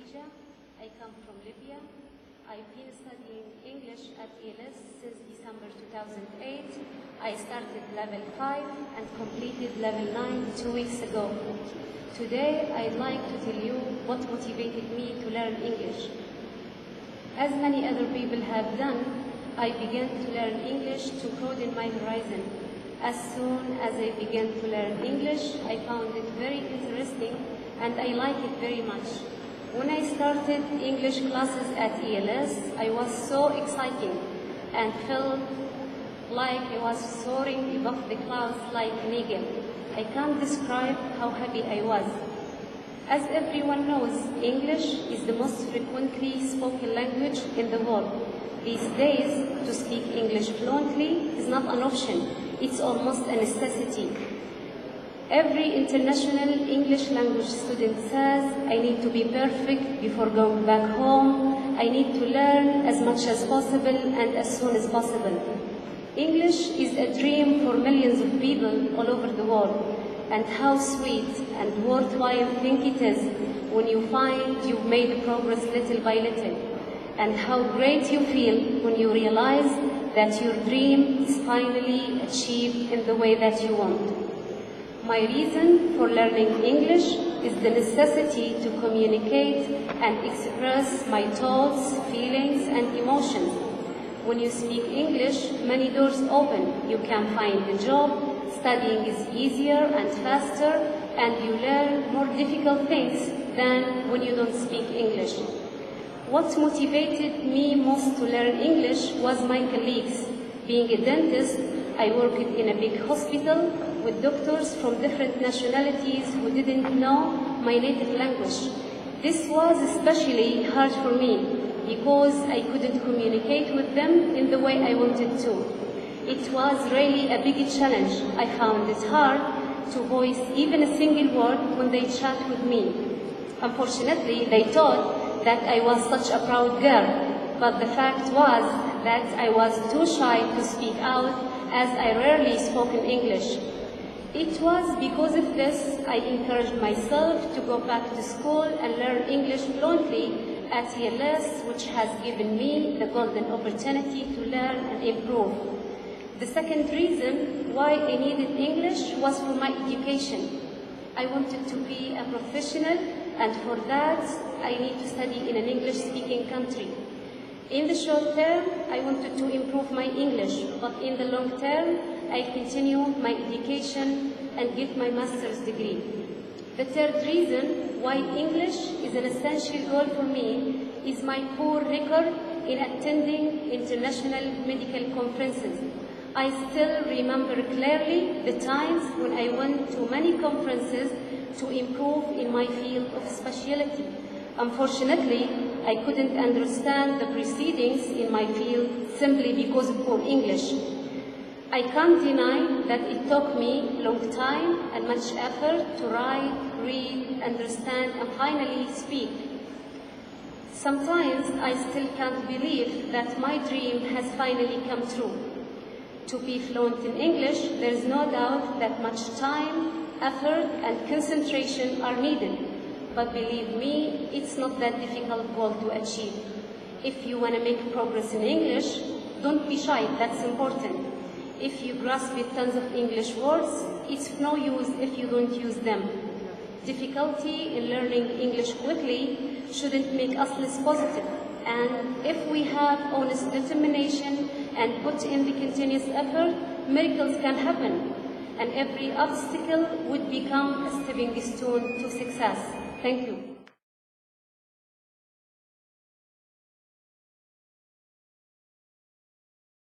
Khadija. I come from Libya. I've been studying English at HIBS since December 2008. I started level 5 and completed level 9 2 weeks ago. Today, I'd like to tell you what motivated me to learn English. As many other people have done, I began to learn English to broaden my horizon. As soon as I began to learn English, I found it very interesting and I like it very much. When I started English classes at ELS, I was so excited and felt like I was soaring above the clouds like an eagle. I can't describe how happy I was. As everyone knows, English is the most frequently spoken language in the world. These days, to speak English fluently is not an option, it's almost a necessity. Every international English language student says, I need to be perfect before going back home, I need to learn as much as possible and as soon as possible. English is a dream for millions of people all over the world, and how sweet and worthwhile thing it is when you find you've made progress little by little, and how great you feel when you realize that your dream is finally achieved in the way that you want. My reason for learning English is the necessity to communicate and express my thoughts, feelings, and emotions. When you speak English, many doors open. You can find a job, studying is easier and faster, and you learn more difficult things than when you don't speak English. What motivated me most to learn English was my colleagues. Being a dentist, I worked in a big hospital with doctors from different nationalities who didn't know my native language. This was especially hard for me because I couldn't communicate with them in the way I wanted to. It was really a big challenge. I found it hard to voice even a single word when they chat with me. Unfortunately, they thought that I was such a proud girl, but the fact was that I was too shy to speak out as I rarely spoke in English. It was because of this I encouraged myself to go back to school and learn English fluently at ELS, which has given me the golden opportunity to learn and improve. The second reason why I needed English was for my education. I wanted to be a professional, and for that I need to study in an English-speaking country. In the short term, I wanted to improve my English, but in the long term, I continue my education and get my master's degree. The third reason why English is an essential goal for me is my poor record in attending international medical conferences. I still remember clearly the times when I went to many conferences to improve in my field of specialty. Unfortunately, I couldn't understand the proceedings in my field simply because of poor English. I can't deny that it took me a long time and much effort to write, read, understand, and finally speak. Sometimes I still can't believe that my dream has finally come true. To be fluent in English, there is no doubt that much time, effort, and concentration are needed. But believe me, it's not that difficult goal to achieve. If you want to make progress in English, don't be shy, that's important. If you grasp with tons of English words, it's no use if you don't use them. Difficulty in learning English quickly shouldn't make us less positive. And if we have honest determination and put in the continuous effort, miracles can happen. And every obstacle would become a stepping stone to success. Thank you.